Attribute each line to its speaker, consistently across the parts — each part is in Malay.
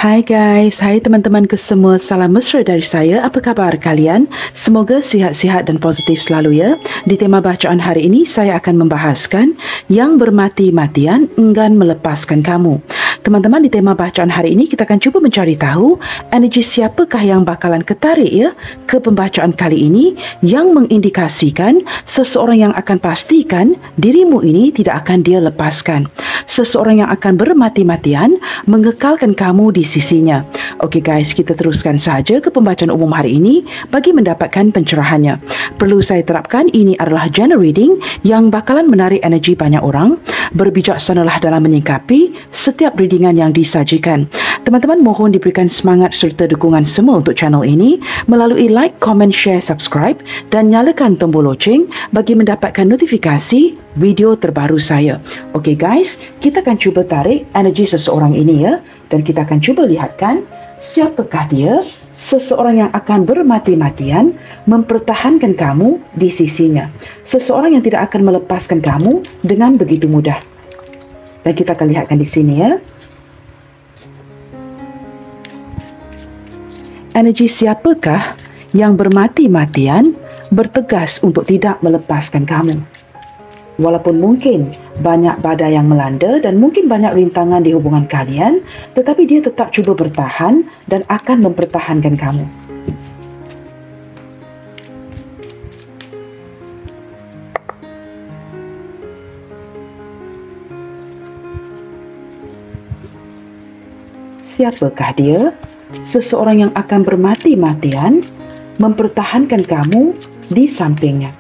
Speaker 1: Hai guys, hai teman-temanku semua, salam mesra dari saya. Apa khabar kalian? Semoga sihat-sihat dan positif selalu ya. Di tema bacaan hari ini, saya akan membahaskan yang bermati-matian enggan melepaskan kamu. Teman-teman, di tema bacaan hari ini kita akan cuba mencari tahu energi siapakah yang bakalan ketarik ya ke pembacaan kali ini yang mengindikasikan seseorang yang akan pastikan dirimu ini tidak akan dia lepaskan. Seseorang yang akan bermati-matian mengekalkan kamu di sisinya. Okey guys, kita teruskan saja ke pembacaan umum hari ini bagi mendapatkan pencerahannya. Perlu saya terapkan, ini adalah general reading yang bakalan menarik energi banyak orang. Berbijaksanalah dalam menyikapi setiap readingan yang disajikan. Teman-teman mohon diberikan semangat serta dukungan semua untuk channel ini melalui like, comment, share, subscribe dan nyalakan tombol loceng bagi mendapatkan notifikasi video terbaru saya. Okey guys, kita akan cuba tarik energi seseorang ini ya, dan kita akan cuba lihatkan siapakah dia, seseorang yang akan bermati-matian mempertahankan kamu di sisinya. Seseorang yang tidak akan melepaskan kamu dengan begitu mudah. Dan kita akan lihatkan di sini ya. Energi siapakah yang bermati-matian bertegas untuk tidak melepaskan kamu? Walaupun mungkin banyak badai yang melanda dan mungkin banyak rintangan di hubungan kalian, tetapi dia tetap cuba bertahan dan akan mempertahankan kamu. Siapakah dia? Seseorang yang akan bermati-matian mempertahankan kamu di sampingnya.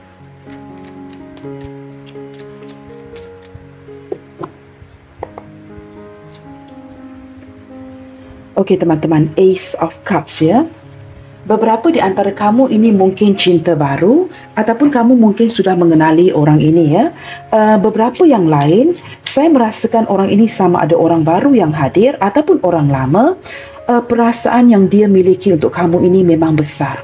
Speaker 1: Okey teman-teman, Ace of Cups ya. Beberapa di antara kamu ini mungkin cinta baru ataupun kamu mungkin sudah mengenali orang ini ya. Beberapa yang lain, saya merasakan orang ini sama ada orang baru yang hadir ataupun orang lama. Perasaan yang dia miliki untuk kamu ini memang besar.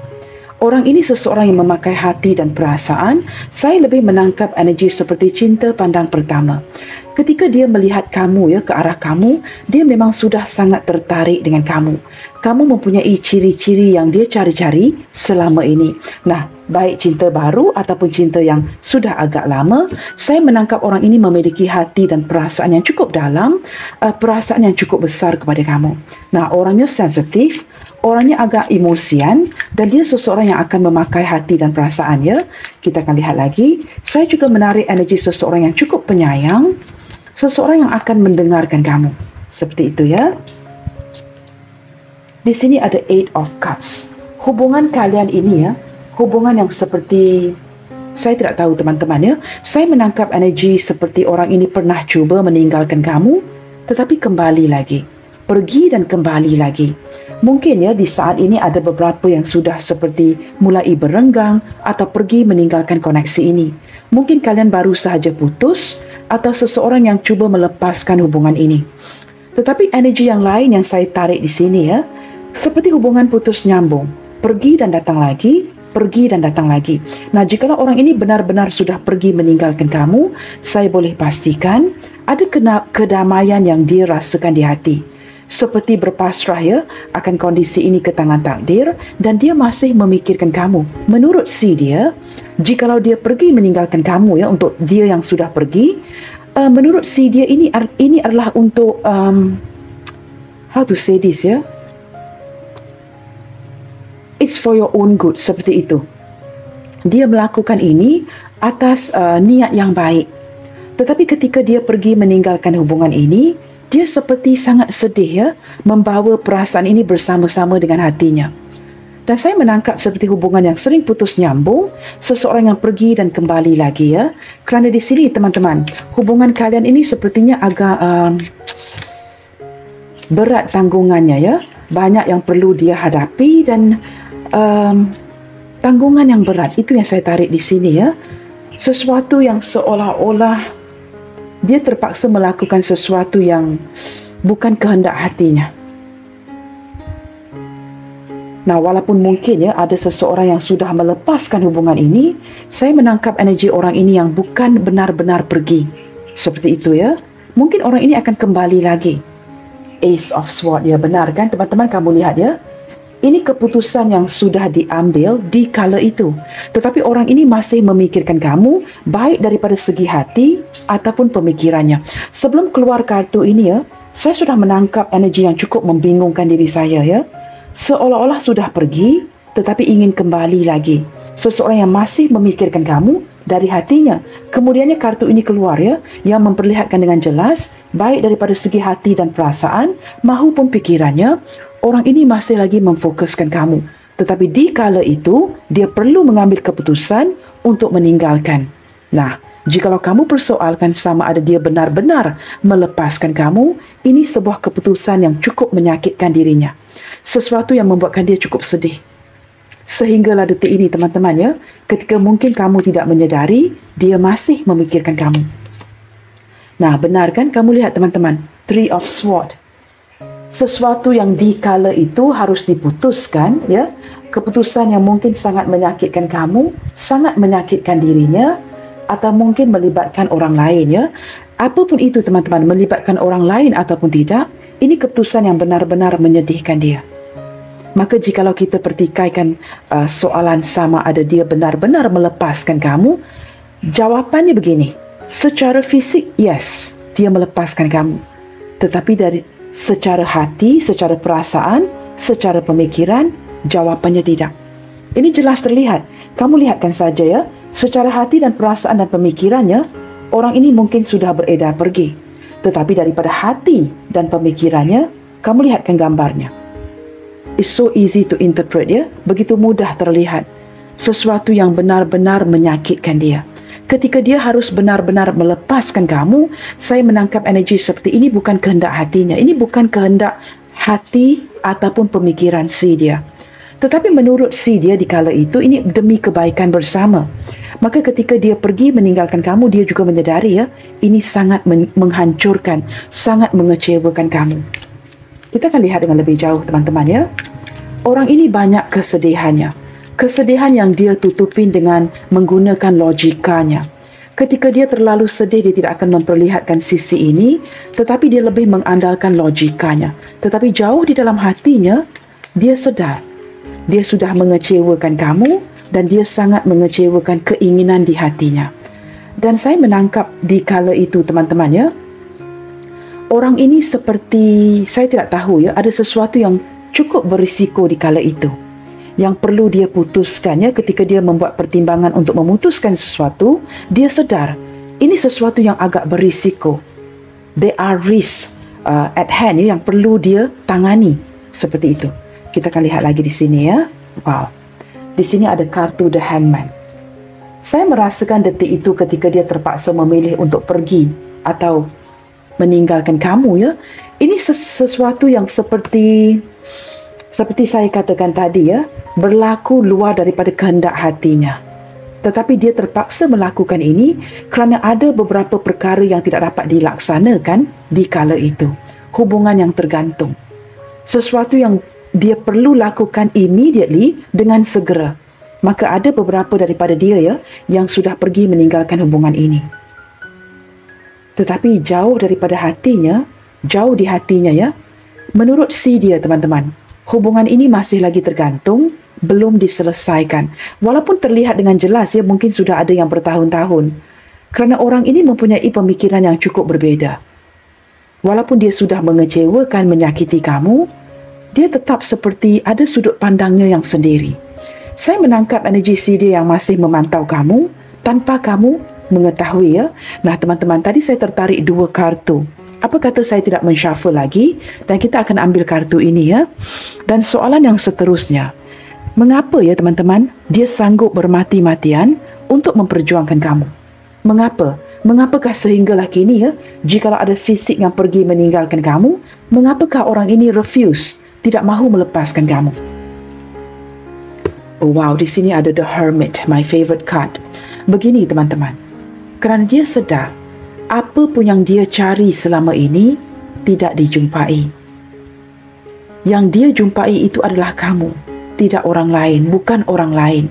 Speaker 1: Orang ini seseorang yang memakai hati dan perasaan. Saya lebih menangkap energi seperti cinta pandang pertama. Ketika dia melihat kamu ya, ke arah kamu, dia memang sudah sangat tertarik dengan kamu. Kamu mempunyai ciri-ciri yang dia cari-cari selama ini. Nah, baik cinta baru ataupun cinta yang sudah agak lama, saya menangkap orang ini memiliki hati dan perasaan yang cukup dalam, perasaan yang cukup besar kepada kamu. Nah, orangnya sensitif, orangnya agak emosian dan dia seseorang yang akan memakai hati dan perasaan ya. Kita akan lihat lagi. Saya juga menarik energi seseorang yang cukup penyayang, seseorang yang akan mendengarkan kamu. Seperti itu ya. Di sini ada Eight of Cups. Hubungan kalian ini ya, hubungan yang seperti, saya tidak tahu teman-teman ya, saya menangkap energi seperti orang ini pernah cuba meninggalkan kamu, tetapi kembali lagi. Pergi dan kembali lagi. Mungkin ya di saat ini ada beberapa yang sudah seperti mulai berenggang atau pergi meninggalkan koneksi ini. Mungkin kalian baru sahaja putus atau seseorang yang cuba melepaskan hubungan ini. Tetapi energi yang lain yang saya tarik di sini ya, seperti hubungan putus nyambung, pergi dan datang lagi, pergi dan datang lagi. Nah, jikalau orang ini benar-benar sudah pergi meninggalkan kamu, saya boleh pastikan ada kedamaian yang dia rasakan di hati. Seperti berpasrah ya akan kondisi ini ke tangan takdir dan dia masih memikirkan kamu. Menurut si dia, jikalau dia pergi meninggalkan kamu ya, untuk dia yang sudah pergi, menurut si dia ini adalah untuk how to say this ya, it's for your own good, seperti itu. Dia melakukan ini atas niat yang baik. Tetapi ketika dia pergi meninggalkan hubungan ini, dia seperti sangat sedih ya, membawa perasaan ini bersama-sama dengan hatinya. Dan saya menangkap seperti hubungan yang sering putus nyambung, seseorang yang pergi dan kembali lagi ya. Kerana di sini teman-teman, hubungan kalian ini sepertinya agak berat tanggungannya ya. Banyak yang perlu dia hadapi dan tanggungan yang berat, itu yang saya tarik di sini ya. Sesuatu yang seolah-olah dia terpaksa melakukan sesuatu yang bukan kehendak hatinya. Nah, walaupun mungkin ya ada seseorang yang sudah melepaskan hubungan ini, saya menangkap energi orang ini yang bukan benar-benar pergi. Seperti itu ya. Mungkin orang ini akan kembali lagi. Ace of Swords. Ya, benar kan teman-teman, kamu lihat ya. Ini keputusan yang sudah diambil di kala itu. Tetapi orang ini masih memikirkan kamu, baik daripada segi hati ataupun pemikirannya. Sebelum keluar kartu ini ya, saya sudah menangkap energi yang cukup membingungkan diri saya ya. Seolah-olah sudah pergi, tetapi ingin kembali lagi. Seseorang yang masih memikirkan kamu dari hatinya. Kemudiannya kartu ini keluar ya, yang memperlihatkan dengan jelas, baik daripada segi hati dan perasaan maupun pikirannya, orang ini masih lagi memfokuskan kamu. Tetapi di kala itu, dia perlu mengambil keputusan untuk meninggalkan. Nah, jikalau kamu persoalkan sama ada dia benar-benar melepaskan kamu, ini sebuah keputusan yang cukup menyakitkan dirinya. Sesuatu yang membuatkan dia cukup sedih. Sehinggalah detik ini teman-teman ya, ketika mungkin kamu tidak menyedari, dia masih memikirkan kamu. Nah, benar kan kamu lihat teman-teman, Three of Swords. Sesuatu yang di kala itu harus diputuskan ya, keputusan yang mungkin sangat menyakitkan kamu, sangat menyakitkan dirinya, atau mungkin melibatkan orang lain ya. Apapun itu teman-teman, melibatkan orang lain ataupun tidak, ini keputusan yang benar-benar menyedihkan dia. Maka jikalau kita pertikaikan soalan sama ada dia benar-benar melepaskan kamu, jawapannya begini. Secara fisik, yes, dia melepaskan kamu. Tetapi dari secara hati, secara perasaan, secara pemikiran, jawapannya tidak. Ini jelas terlihat. Kamu lihatkan saja ya, secara hati dan perasaan dan pemikirannya, orang ini mungkin sudah beredar pergi. Tetapi daripada hati dan pemikirannya, kamu lihatkan gambarnya. It's so easy to interpret ya, begitu mudah terlihat. Sesuatu yang benar-benar menyakitkan dia. Ketika dia harus benar-benar melepaskan kamu, saya menangkap energi seperti ini bukan kehendak hatinya. Ini bukan kehendak hati ataupun pemikiran si dia. Tetapi menurut si dia di kala itu, ini demi kebaikan bersama. Maka ketika dia pergi meninggalkan kamu, dia juga menyadari ya, ini sangat menghancurkan, sangat mengecewakan kamu. Kita akan lihat dengan lebih jauh teman-teman ya. Orang ini banyak kesedihannya. Kesedihan yang dia tutupin dengan menggunakan logikanya. Ketika dia terlalu sedih, dia tidak akan memperlihatkan sisi ini, tetapi dia lebih mengandalkan logikanya. Tetapi jauh di dalam hatinya, dia sedar. Dia sudah mengecewakan kamu dan dia sangat mengecewakan keinginan di hatinya. Dan saya menangkap di kala itu teman-teman ya, orang ini seperti, saya tidak tahu ya, ada sesuatu yang cukup berisiko di kala itu. Yang perlu dia putuskan ya, ketika dia membuat pertimbangan untuk memutuskan sesuatu, dia sedar, ini sesuatu yang agak berisiko. There are risks at hand ya, yang perlu dia tangani. Seperti itu. Kita akan lihat lagi di sini ya. Wow. Di sini ada kartu The Hangman. Saya merasakan detik itu ketika dia terpaksa memilih untuk pergi atau meninggalkan kamu ya. Ini sesuatu yang seperti saya katakan tadi ya, berlaku luar daripada kehendak hatinya. Tetapi dia terpaksa melakukan ini kerana ada beberapa perkara yang tidak dapat dilaksanakan di kala itu. Hubungan yang tergantung. Sesuatu yang dia perlu lakukan immediately dengan segera. Maka ada beberapa daripada dia ya yang sudah pergi meninggalkan hubungan ini. Tetapi jauh daripada hatinya, jauh di hatinya ya, menurut si dia teman-teman, hubungan ini masih lagi tergantung, belum diselesaikan. Walaupun terlihat dengan jelas ya, mungkin sudah ada yang bertahun-tahun. Kerana orang ini mempunyai pemikiran yang cukup berbeza. Walaupun dia sudah mengecewakan, menyakiti kamu, dia tetap seperti ada sudut pandangnya yang sendiri. Saya menangkap energi si dia yang masih memantau kamu tanpa kamu mengetahui ya. Nah teman-teman, tadi saya tertarik dua kartu. Apa kata saya tidak men-shuffle lagi dan kita akan ambil kartu ini ya. Dan soalan yang seterusnya, mengapa ya teman-teman dia sanggup bermati-matian untuk memperjuangkan kamu? Mengapa? Mengapakah sehinggalah kini ya, jikalau ada fisik yang pergi meninggalkan kamu, mengapakah orang ini refuse, tidak mahu melepaskan kamu? Oh, wow, di sini ada The Hermit, my favorite card. Begini teman-teman, kerana dia sedar apa pun yang dia cari selama ini tidak dijumpai. Yang dia jumpai itu adalah kamu, tidak orang lain, bukan orang lain.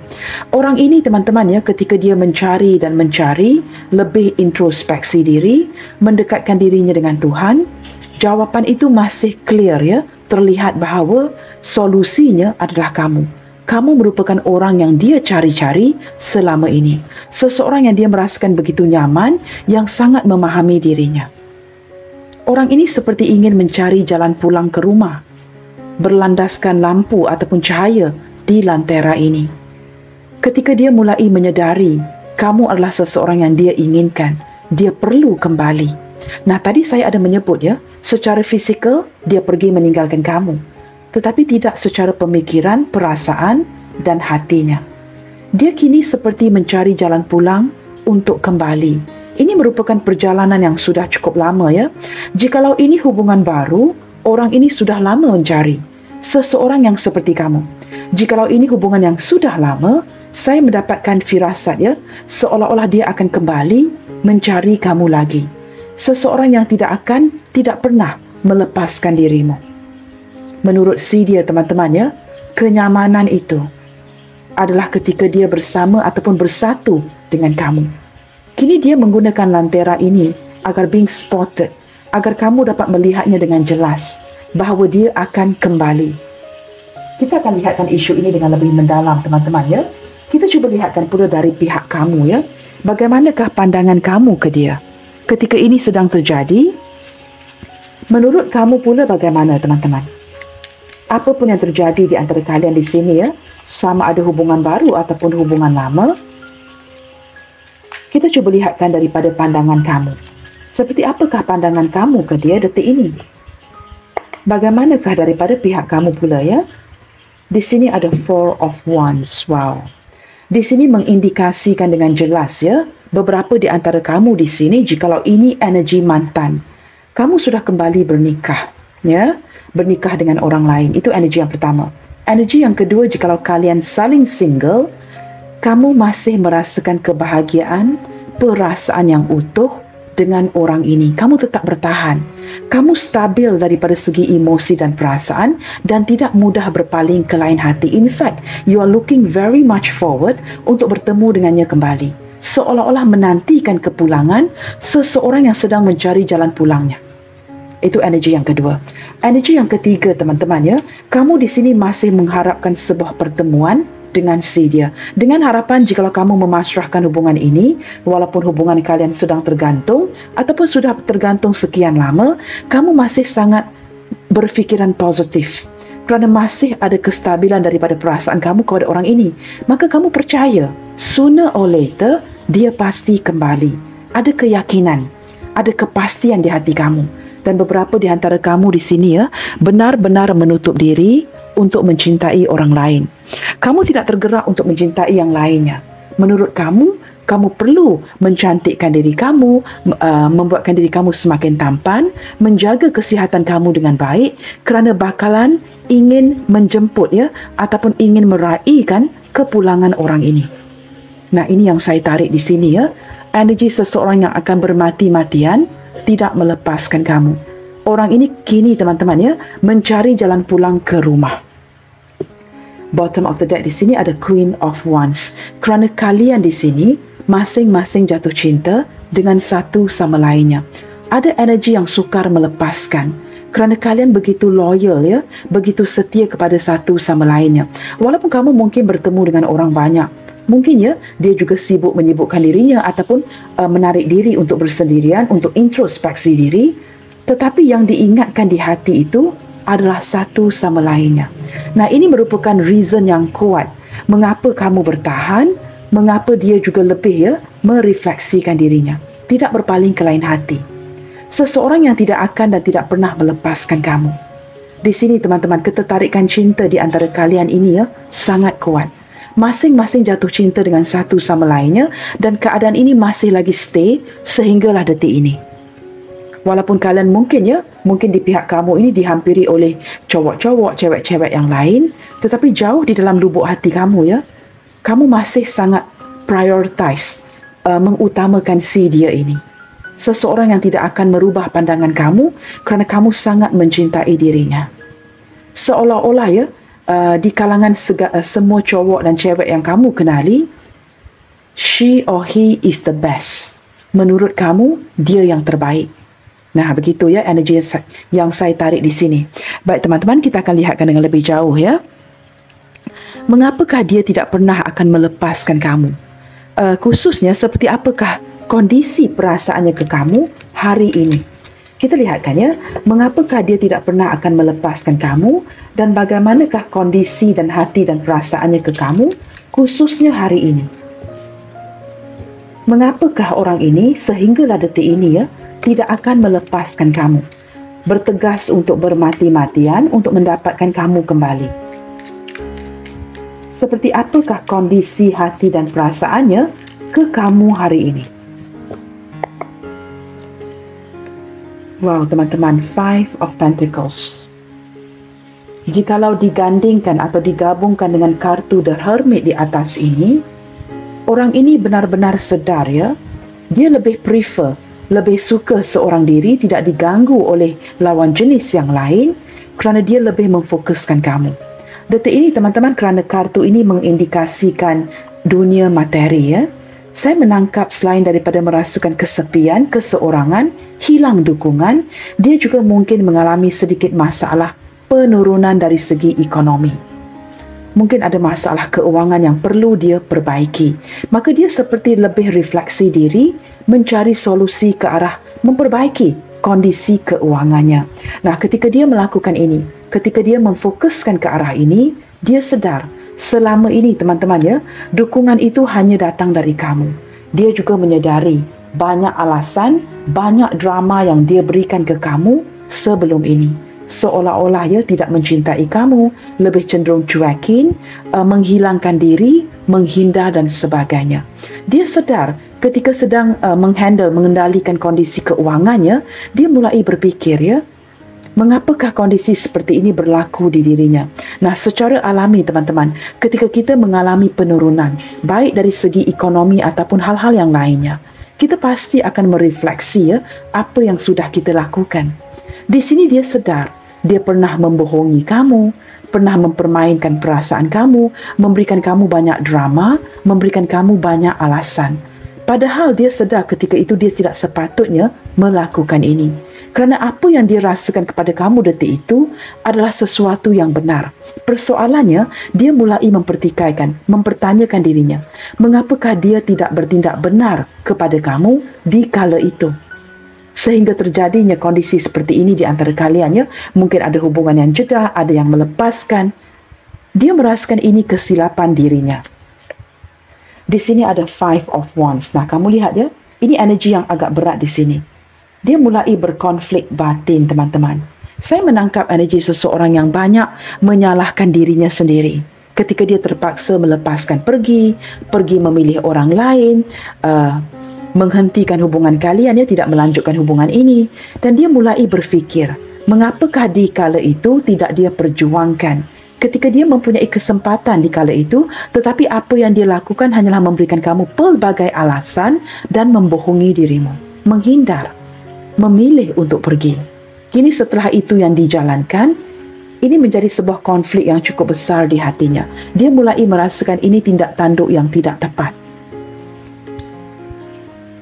Speaker 1: Orang ini teman-teman ya, ketika dia mencari dan mencari, lebih introspeksi diri, mendekatkan dirinya dengan Tuhan, Jawapan itu masih clear ya, terlihat bahawa solusinya adalah kamu. Kamu merupakan orang yang dia cari-cari selama ini. Seseorang yang dia merasakan begitu nyaman, yang sangat memahami dirinya. Orang ini seperti ingin mencari jalan pulang ke rumah, berlandaskan lampu ataupun cahaya di lentera ini. Ketika dia mulai menyedari, kamu adalah seseorang yang dia inginkan, dia perlu kembali. Nah, tadi saya ada menyebut ya, secara fizikal dia pergi meninggalkan kamu, tetapi tidak secara pemikiran, perasaan dan hatinya. Dia kini seperti mencari jalan pulang untuk kembali. Ini merupakan perjalanan yang sudah cukup lama ya. Jikalau ini hubungan baru, orang ini sudah lama mencari seseorang yang seperti kamu. Jikalau ini hubungan yang sudah lama, saya mendapatkan firasat ya, seolah-olah dia akan kembali mencari kamu lagi. Seseorang yang tidak pernah melepaskan dirimu. Menurut si dia teman-teman ya, kenyamanan itu adalah ketika dia bersama ataupun bersatu dengan kamu. Kini dia menggunakan lentera ini agar being spotted, agar kamu dapat melihatnya dengan jelas bahawa dia akan kembali. Kita akan lihatkan isu ini dengan lebih mendalam teman-teman ya. Kita cuba lihatkan pula dari pihak kamu ya. Bagaimanakah pandangan kamu ke dia ketika ini sedang terjadi? Menurut kamu pula bagaimana teman-teman? Apa pun yang terjadi di antara kalian di sini ya, sama ada hubungan baru ataupun hubungan lama, kita cuba lihatkan daripada pandangan kamu. Seperti apakah pandangan kamu ke dia detik ini? Bagaimanakah daripada pihak kamu pula ya? Di sini ada Four of Wands. Wow. Di sini mengindikasikan dengan jelas ya, beberapa di antara kamu di sini, jikalau ini energi mantan, kamu sudah kembali bernikah, ya, bernikah dengan orang lain. Itu energi yang pertama. Energi yang kedua, jikalau kalian saling single, kamu masih merasakan kebahagiaan, perasaan yang utuh dengan orang ini. Kamu tetap bertahan. Kamu stabil daripada segi emosi dan perasaan dan tidak mudah berpaling ke lain hati. In fact, you are looking very much forward untuk bertemu dengannya kembali. Seolah-olah menantikan kepulangan seseorang yang sedang mencari jalan pulangnya. Itu energi yang kedua. Energi yang ketiga, teman-teman ya, kamu di sini masih mengharapkan sebuah pertemuan dengan si dia. Dengan harapan jikalau kamu memasrahkan hubungan ini, walaupun hubungan kalian sedang tergantung ataupun sudah tergantung sekian lama, kamu masih sangat berfikiran positif. Kerana masih ada kestabilan daripada perasaan kamu kepada orang ini. Maka kamu percaya, sooner or later, dia pasti kembali. Ada keyakinan, ada kepastian di hati kamu. Dan beberapa di antara kamu di sini ya, benar-benar menutup diri untuk mencintai orang lain. Kamu tidak tergerak untuk mencintai yang lainnya. Menurut kamu, kamu perlu mencantikkan diri kamu, membuatkan diri kamu semakin tampan, menjaga kesihatan kamu dengan baik, kerana bakalan ingin menjemput ya, ataupun ingin meraihkan kepulangan orang ini. Nah, ini yang saya tarik di sini ya. Energi seseorang yang akan bermati-matian tidak melepaskan kamu. Orang ini kini teman-teman ya, mencari jalan pulang ke rumah. Bottom of the deck di sini ada Queen of Wands. Kerana kalian di sini masing-masing jatuh cinta dengan satu sama lainnya. Ada energi yang sukar melepaskan. Kerana kalian begitu loyal ya, begitu setia kepada satu sama lainnya. Walaupun kamu mungkin bertemu dengan orang banyak, mungkin ya, dia juga sibuk menyibukkan dirinya ataupun menarik diri untuk bersendirian, untuk introspeksi diri. Tetapi yang diingatkan di hati itu adalah satu sama lainnya. Nah, ini merupakan reason yang kuat mengapa kamu bertahan, mengapa dia juga lebih ya, merefleksikan dirinya. Tidak berpaling ke lain hati. Seseorang yang tidak akan dan tidak pernah melepaskan kamu. Di sini teman-teman, ketertarikan cinta di antara kalian ini ya, sangat kuat. Masing-masing jatuh cinta dengan satu sama lainnya dan keadaan ini masih lagi stay sehinggalah detik ini. Walaupun kalian mungkin di pihak kamu ini dihampiri oleh cowok-cowok, cewek-cewek yang lain, tetapi jauh di dalam lubuk hati kamu ya, kamu masih sangat prioritize, mengutamakan si dia ini. Seseorang yang tidak akan merubah pandangan kamu kerana kamu sangat mencintai dirinya. Seolah-olah ya, di kalangan semua cowok dan cewek yang kamu kenali, she or he is the best. Menurut kamu, dia yang terbaik. Nah, begitu ya energi yang saya tarik di sini. Baik teman-teman, kita akan lihatkan dengan lebih jauh ya. Mengapakah dia tidak pernah akan melepaskan kamu? Khususnya seperti apakah kondisi perasaannya ke kamu hari ini? Kita lihatkan ya, mengapakah dia tidak pernah akan melepaskan kamu dan bagaimanakah kondisi dan hati dan perasaannya ke kamu khususnya hari ini? Mengapakah orang ini sehinggalah detik ini ya tidak akan melepaskan kamu, bertegas untuk bermati-matian untuk mendapatkan kamu kembali? Seperti apakah kondisi hati dan perasaannya ke kamu hari ini? Wow, teman-teman, Five of Pentacles. Jikalau digandingkan atau digabungkan dengan kartu The Hermit di atas ini, orang ini benar-benar sedar ya, dia lebih prefer, lebih suka seorang diri tidak diganggu oleh lawan jenis yang lain kerana dia lebih memfokuskan kamu. Detik ini teman-teman, kerana kartu ini mengindikasikan dunia materi ya, saya menangkap selain daripada merasakan kesepian, keseorangan, hilang dukungan, dia juga mungkin mengalami sedikit masalah penurunan dari segi ekonomi. Mungkin ada masalah keuangan yang perlu dia perbaiki. Maka dia seperti lebih refleksi diri, mencari solusi ke arah memperbaiki kondisi keuangannya. Nah, ketika dia melakukan ini, ketika dia memfokuskan ke arah ini, dia sedar selama ini teman-teman ya, dukungan itu hanya datang dari kamu. Dia juga menyedari banyak alasan, banyak drama yang dia berikan ke kamu sebelum ini. Seolah-olah dia tidak mencintai kamu, lebih cenderung cuekin, menghilangkan diri, menghindar dan sebagainya. Dia sedar ketika sedang mengendalikan kondisi keuangannya, dia mulai berfikir ya, mengapakah kondisi seperti ini berlaku di dirinya? Nah, secara alami teman-teman, ketika kita mengalami penurunan, baik dari segi ekonomi ataupun hal-hal yang lainnya, kita pasti akan merefleksi ya, apa yang sudah kita lakukan. Di sini dia sedar, dia pernah membohongi kamu, pernah mempermainkan perasaan kamu, memberikan kamu banyak drama, memberikan kamu banyak alasan. Padahal dia sedar ketika itu dia tidak sepatutnya melakukan ini. Kerana apa yang dia rasakan kepada kamu detik itu adalah sesuatu yang benar. Persoalannya, dia mulai mempertikaikan, mempertanyakan dirinya. Mengapakah dia tidak bertindak benar kepada kamu di kala itu? Sehingga terjadinya kondisi seperti ini di antara kalian ya. Mungkin ada hubungan yang jeda, ada yang melepaskan. Dia merasakan ini kesilapan dirinya. Di sini ada Five of Wands. Nah, kamu lihat ya, ini energi yang agak berat di sini. Dia mulai berkonflik batin, teman-teman. Saya menangkap energi seseorang yang banyak menyalahkan dirinya sendiri. Ketika dia terpaksa melepaskan pergi memilih orang lain, menghentikan hubungan kalian, dia tidak melanjutkan hubungan ini. Dan dia mulai berfikir, mengapakah di kala itu tidak dia perjuangkan? Ketika dia mempunyai kesempatan di kala itu, tetapi apa yang dia lakukan hanyalah memberikan kamu pelbagai alasan dan membohongi dirimu, menghindar, memilih untuk pergi. Kini setelah itu yang dijalankan, ini menjadi sebuah konflik yang cukup besar di hatinya. Dia mulai merasakan ini tindak tanduk yang tidak tepat.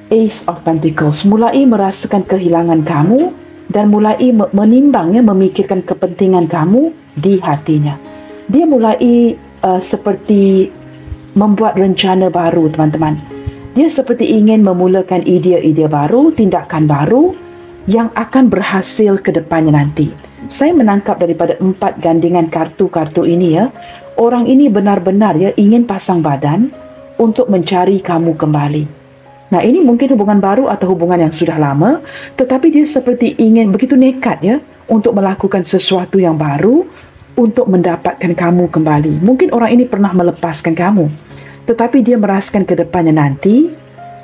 Speaker 1: Ace of Pentacles, mulai merasakan kehilangan kamu dan mulai menimbangnya, memikirkan kepentingan kamu di hatinya. Dia mulai seperti membuat rencana baru, teman-teman. Dia seperti ingin memulakan ide-ide baru, tindakan baru yang akan berhasil ke depannya nanti. Saya menangkap daripada 4 gandingan kartu-kartu ini ya, orang ini benar-benar ya ingin pasang badan untuk mencari kamu kembali. Nah, ini mungkin hubungan baru atau hubungan yang sudah lama, tetapi dia seperti ingin begitu nekat ya untuk melakukan sesuatu yang baru untuk mendapatkan kamu kembali. Mungkin orang ini pernah melepaskan kamu, tetapi dia merasakan ke depannya nanti,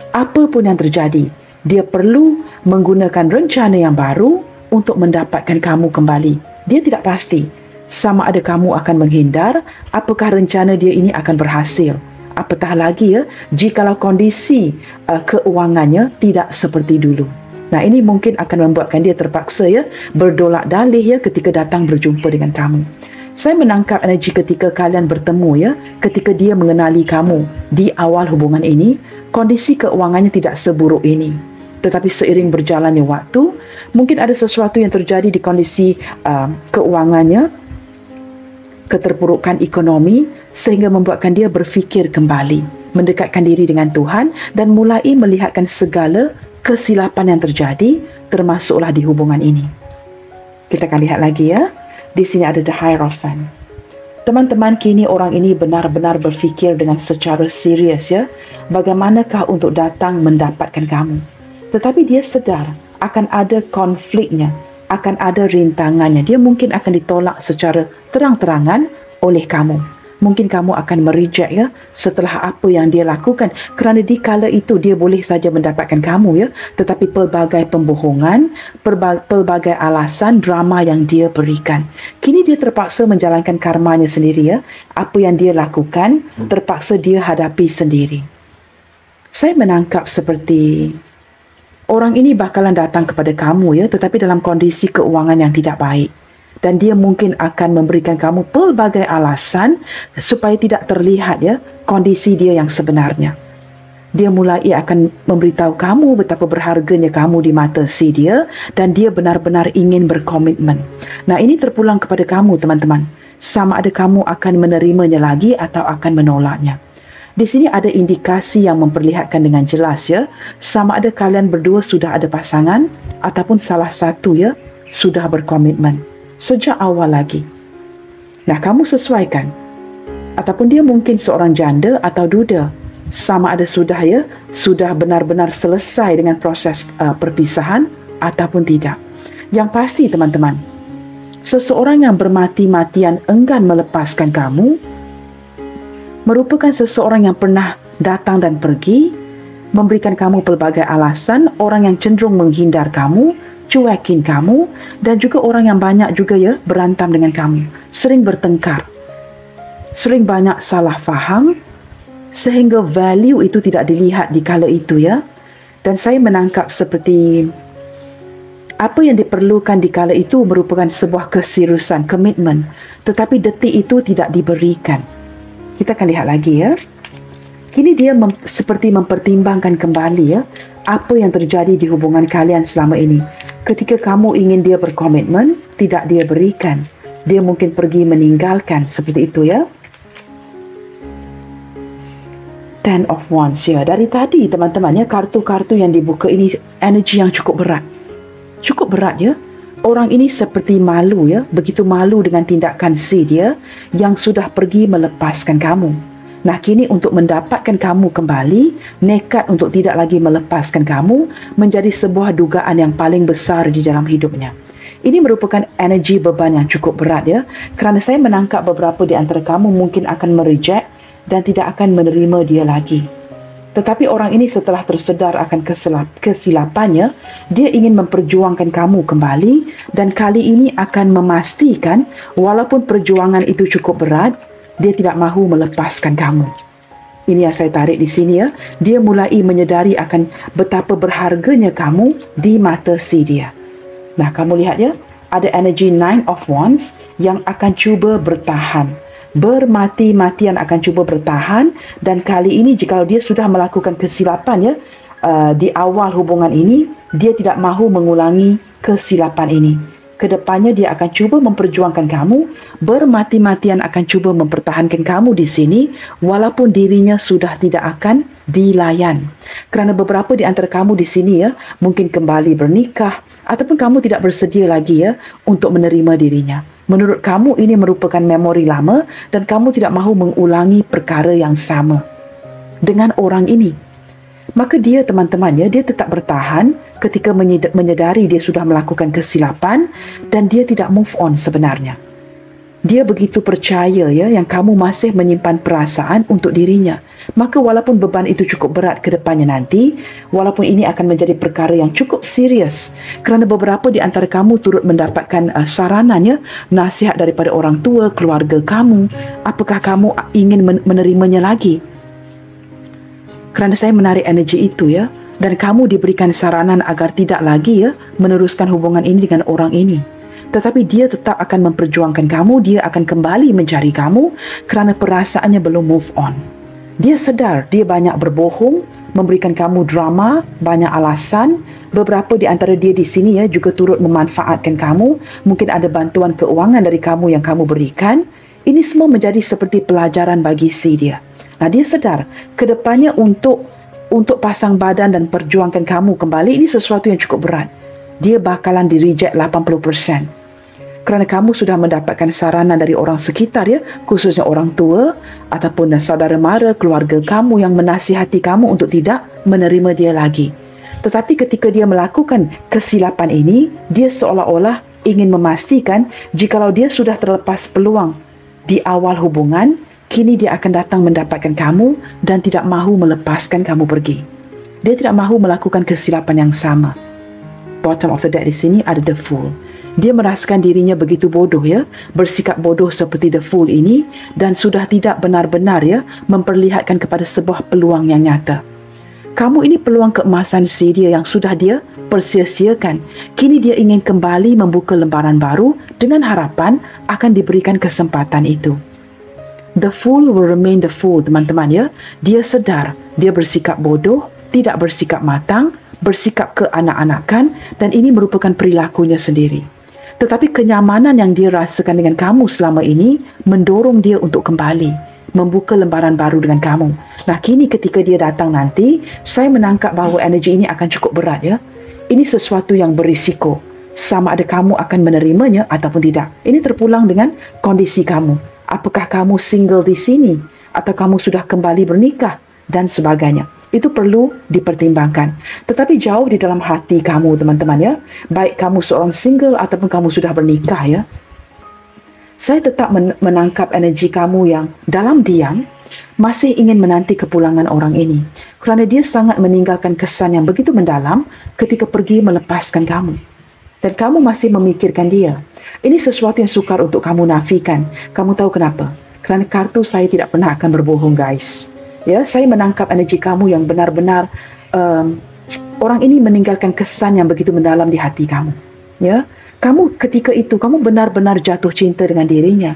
Speaker 1: apapun yang terjadi, dia perlu menggunakan rencana yang baru untuk mendapatkan kamu kembali. Dia tidak pasti sama ada kamu akan menghindar, apakah rencana dia ini akan berhasil. Apatah lagi ya, jikalau kondisi keuangannya tidak seperti dulu. Nah, ini mungkin akan membuatkan dia terpaksa ya berdolak dalih ya ketika datang berjumpa dengan kamu. Saya menangkap energi ketika kalian bertemu ya, ketika dia mengenali kamu di awal hubungan ini, kondisi keuangannya tidak seburuk ini. Tetapi seiring berjalannya waktu, mungkin ada sesuatu yang terjadi di kondisi keuangannya, keterpurukan ekonomi, sehingga membuatkan dia berfikir kembali, mendekatkan diri dengan Tuhan dan mulai melihatkan segala kesilapan yang terjadi, termasuklah di hubungan ini. Kita akan lihat lagi ya. Di sini ada the Hierophant. Teman-teman, kini orang ini benar-benar berfikir dengan secara serius ya, bagaimanakah untuk datang mendapatkan kamu. Tetapi dia sedar akan ada konfliknya, akan ada rintangannya. Dia mungkin akan ditolak secara terang-terangan oleh kamu. Mungkin kamu akan mereject ya setelah apa yang dia lakukan, kerana di kala itu dia boleh saja mendapatkan kamu ya, tetapi pelbagai pembohongan, pelbagai alasan, drama yang dia berikan. Kini dia terpaksa menjalankan karmanya sendiri ya. Apa yang dia lakukan terpaksa dia hadapi sendiri. Saya menangkap seperti orang ini bakalan datang kepada kamu ya, tetapi dalam kondisi keuangan yang tidak baik. Dan dia mungkin akan memberikan kamu pelbagai alasan supaya tidak terlihat ya kondisi dia yang sebenarnya. Dia mulai akan memberitahu kamu betapa berharganya kamu di mata si dia, dan dia benar-benar ingin berkomitmen. Nah, ini terpulang kepada kamu teman-teman. Sama ada kamu akan menerimanya lagi atau akan menolaknya. Di sini ada indikasi yang memperlihatkan dengan jelas ya, sama ada kalian berdua sudah ada pasangan ataupun salah satu ya sudah berkomitmen sejak awal lagi. Nah, kamu sesuaikan. Ataupun dia mungkin seorang janda atau duda. Sama ada sudah ya, sudah benar-benar selesai dengan proses perpisahan ataupun tidak. Yang pasti teman-teman, seseorang yang bermati-matian enggan melepaskan kamu merupakan seseorang yang pernah datang dan pergi, memberikan kamu pelbagai alasan, orang yang cenderung menghindar kamu, cuekin kamu, dan juga orang yang banyak juga ya berantam dengan kamu, sering bertengkar, sering banyak salah faham, sehingga value itu tidak dilihat di kala itu ya. Dan saya menangkap seperti apa yang diperlukan di kala itu merupakan sebuah keseriusan, komitmen, tetapi detik itu tidak diberikan. Kita akan lihat lagi ya. Kini dia seperti mempertimbangkan kembali ya apa yang terjadi di hubungan kalian selama ini. Ketika kamu ingin dia berkomitmen, tidak dia berikan. Dia mungkin pergi meninggalkan, seperti itu ya. Ten of Wands ya. Dari tadi teman-teman ya, kartu-kartu yang dibuka ini energi yang cukup berat. Cukup berat ya. Orang ini seperti malu ya, begitu malu dengan tindakan si dia yang sudah pergi melepaskan kamu. Nah, kini untuk mendapatkan kamu kembali, nekat untuk tidak lagi melepaskan kamu menjadi sebuah dugaan yang paling besar di dalam hidupnya. Ini merupakan energi beban yang cukup berat ya, kerana saya menangkap beberapa di antara kamu mungkin akan mereject dan tidak akan menerima dia lagi. Tetapi orang ini setelah tersedar akan kesilapannya, dia ingin memperjuangkan kamu kembali, dan kali ini akan memastikan walaupun perjuangan itu cukup berat, dia tidak mahu melepaskan kamu. Ini yang saya tarik di sini ya. Dia mulai menyedari akan betapa berharganya kamu di mata si dia. Nah, kamu lihat ya, ada energi Nine of Wands yang akan cuba bertahan. Bermati-matian akan cuba bertahan, dan kali ini jika dia sudah melakukan kesilapan ya, di awal hubungan ini, dia tidak mahu mengulangi kesilapan ini. Kedepannya dia akan cuba memperjuangkan kamu, bermati-matian akan cuba mempertahankan kamu di sini, walaupun dirinya sudah tidak akan dilayan. Kerana beberapa di antara kamu di sini ya, mungkin kembali bernikah, ataupun kamu tidak bersedia lagi ya untuk menerima dirinya. Menurut kamu ini merupakan memori lama, dan kamu tidak mahu mengulangi perkara yang sama dengan orang ini. Maka dia teman-teman ya, dia tetap bertahan ketika menyedari dia sudah melakukan kesilapan, dan dia tidak move on sebenarnya. Dia begitu percaya ya yang kamu masih menyimpan perasaan untuk dirinya. Maka walaupun beban itu cukup berat ke depannya nanti, walaupun ini akan menjadi perkara yang cukup serius, kerana beberapa di antara kamu turut mendapatkan saranan ya, nasihat daripada orang tua, keluarga kamu, apakah kamu ingin menerimanya lagi? Kerana saya menarik energi itu ya, dan kamu diberikan saranan agar tidak lagi ya meneruskan hubungan ini dengan orang ini. Tetapi dia tetap akan memperjuangkan kamu, dia akan kembali mencari kamu kerana perasaannya belum move on. Dia sedar dia banyak berbohong, memberikan kamu drama, banyak alasan. Beberapa di antara dia di sini juga turut memanfaatkan kamu. Mungkin ada bantuan keuangan dari kamu yang kamu berikan. Ini semua menjadi seperti pelajaran bagi si dia. Nah, dia sedar kedepannya untuk pasang badan dan perjuangkan kamu kembali, ini sesuatu yang cukup berat. Dia bakalan di-reject 80%. Kerana kamu sudah mendapatkan saranan dari orang sekitar khususnya orang tua ataupun saudara mara, keluarga kamu yang menasihati kamu untuk tidak menerima dia lagi. Tetapi ketika dia melakukan kesilapan ini, dia seolah-olah ingin memastikan jikalau dia sudah terlepas peluang di awal hubungan, kini dia akan datang mendapatkan kamu dan tidak mahu melepaskan kamu pergi. Dia tidak mahu melakukan kesilapan yang sama. Bottom of the deck di sini ada the fool. Dia merasakan dirinya begitu bodoh bersikap bodoh seperti the fool ini dan sudah tidak benar-benar memperlihatkan kepada sebuah peluang yang nyata. Kamu ini peluang keemasan si dia yang sudah dia persia-siakan. Kini dia ingin kembali membuka lembaran baru dengan harapan akan diberikan kesempatan itu. The fool will remain the fool, teman-teman Dia sedar dia bersikap bodoh, tidak bersikap matang, bersikap keanak-anakan dan ini merupakan perilakunya sendiri. Tetapi kenyamanan yang dia rasakan dengan kamu selama ini mendorong dia untuk kembali membuka lembaran baru dengan kamu. Nah, kini ketika dia datang nanti, saya menangkap bahawa energi ini akan cukup berat Ini sesuatu yang berisiko. Sama ada kamu akan menerimanya ataupun tidak. Ini terpulang dengan kondisi kamu. Apakah kamu single di sini atau kamu sudah kembali bernikah dan sebagainya. Itu perlu dipertimbangkan. Tetapi jauh di dalam hati kamu, teman-teman baik kamu seorang single ataupun kamu sudah bernikah saya tetap menangkap energi kamu yang dalam diam masih ingin menanti kepulangan orang ini. Kerana dia sangat meninggalkan kesan yang begitu mendalam ketika pergi melepaskan kamu. Dan kamu masih memikirkan dia. Ini sesuatu yang sukar untuk kamu nafikan. Kamu tahu kenapa? Kerana kartu saya tidak pernah akan berbohong, guys. Saya menangkap energi kamu yang benar-benar orang ini meninggalkan kesan yang begitu mendalam di hati kamu. Kamu ketika itu kamu benar-benar jatuh cinta dengan dirinya.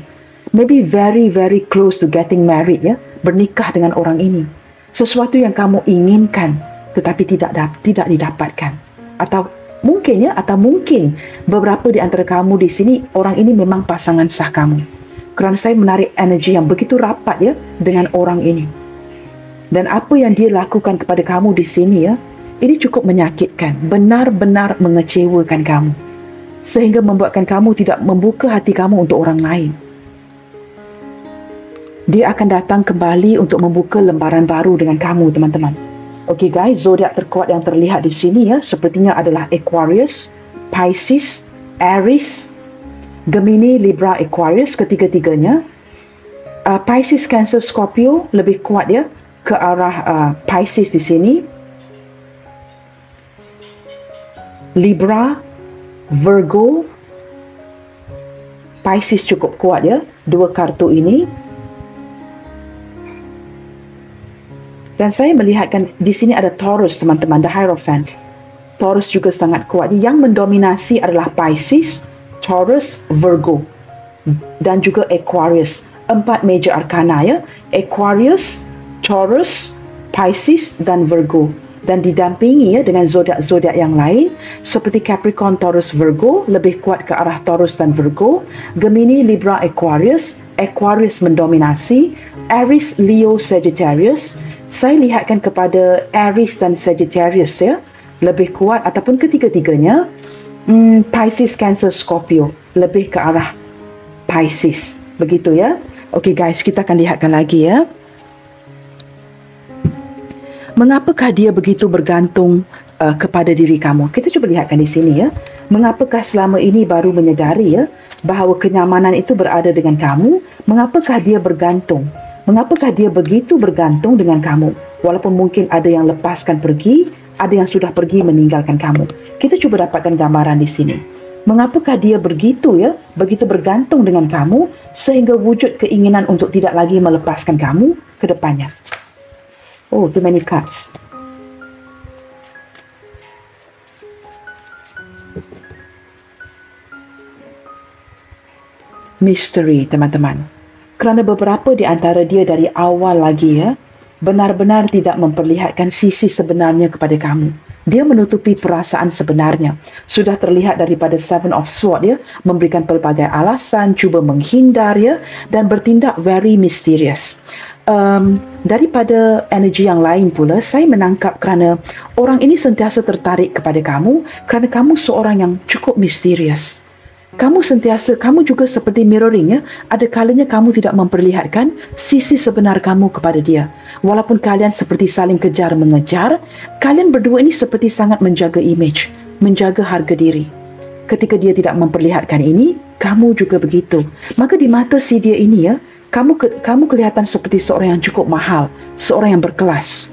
Speaker 1: Maybe very very close to getting married bernikah dengan orang ini. Sesuatu yang kamu inginkan tetapi tidak didapatkan. Atau mungkin beberapa di antara kamu di sini orang ini memang pasangan sah kamu. Kerana saya menarik energi yang begitu rapat dengan orang ini. Dan apa yang dia lakukan kepada kamu di sini ini cukup menyakitkan, benar-benar mengecewakan kamu. Sehingga membuatkan kamu tidak membuka hati kamu untuk orang lain. Dia akan datang kembali untuk membuka lembaran baru dengan kamu, teman-teman. Okey guys, zodiak terkuat yang terlihat di sini sepertinya adalah Aquarius, Pisces, Aries, Gemini, Libra, Aquarius, ketiga-tiganya. Pisces, Cancer, Scorpio lebih kuat ke arah Pisces di sini. Libra, Virgo, Pisces cukup kuat dua kartu ini. Dan saya melihatkan di sini ada Taurus, teman-teman, the Hierophant. Taurus juga sangat kuat. Yang mendominasi adalah Pisces, Taurus, Virgo dan juga Aquarius. 4 major arcana Aquarius, Taurus, Pisces dan Virgo. Dan didampingi dengan zodiak-zodiak yang lain seperti Capricorn, Taurus, Virgo, lebih kuat ke arah Taurus dan Virgo. Gemini, Libra, Aquarius. Aquarius mendominasi. Aries, Leo, Sagittarius. Saya lihatkan kepada Aries dan Sagittarius lebih kuat ataupun ketiga-tiganya. Pisces, Cancer, Scorpio lebih ke arah Pisces. Begitu Okey guys, kita akan lihatkan lagi Mengapakah dia begitu bergantung kepada diri kamu? Kita cuba lihatkan di sini Mengapakah selama ini baru menyedari bahawa kenyamanan itu berada dengan kamu? Mengapakah dia bergantung? Mengapakah dia begitu bergantung dengan kamu? Walaupun mungkin ada yang lepaskan pergi, ada yang sudah pergi meninggalkan kamu. Kita cuba dapatkan gambaran di sini. Mengapakah dia begitu bergantung dengan kamu sehingga wujud keinginan untuk tidak lagi melepaskan kamu ke depannya? Oh, too many cards. Misteri, teman-teman. Kerana beberapa di antara dia dari awal lagi benar-benar tidak memperlihatkan sisi sebenarnya kepada kamu. Dia menutupi perasaan sebenarnya. Sudah terlihat daripada Seven of Swords, ya, memberikan pelbagai alasan, cuba menghindar, ya, dan bertindak very mysterious. Daripada energi yang lain pula, saya menangkap kerana orang ini sentiasa tertarik kepada kamu kerana kamu seorang yang cukup misterius. Kamu juga seperti mirroring, ya. Ada kalanya kamu tidak memperlihatkan sisi sebenar kamu kepada dia. Walaupun kalian seperti saling kejar mengejar, kalian berdua ini seperti sangat menjaga image, menjaga harga diri. Ketika dia tidak memperlihatkan ini, kamu juga begitu. Maka di mata si dia ini, ya, kamu kelihatan seperti seorang yang cukup mahal, seorang yang berkelas.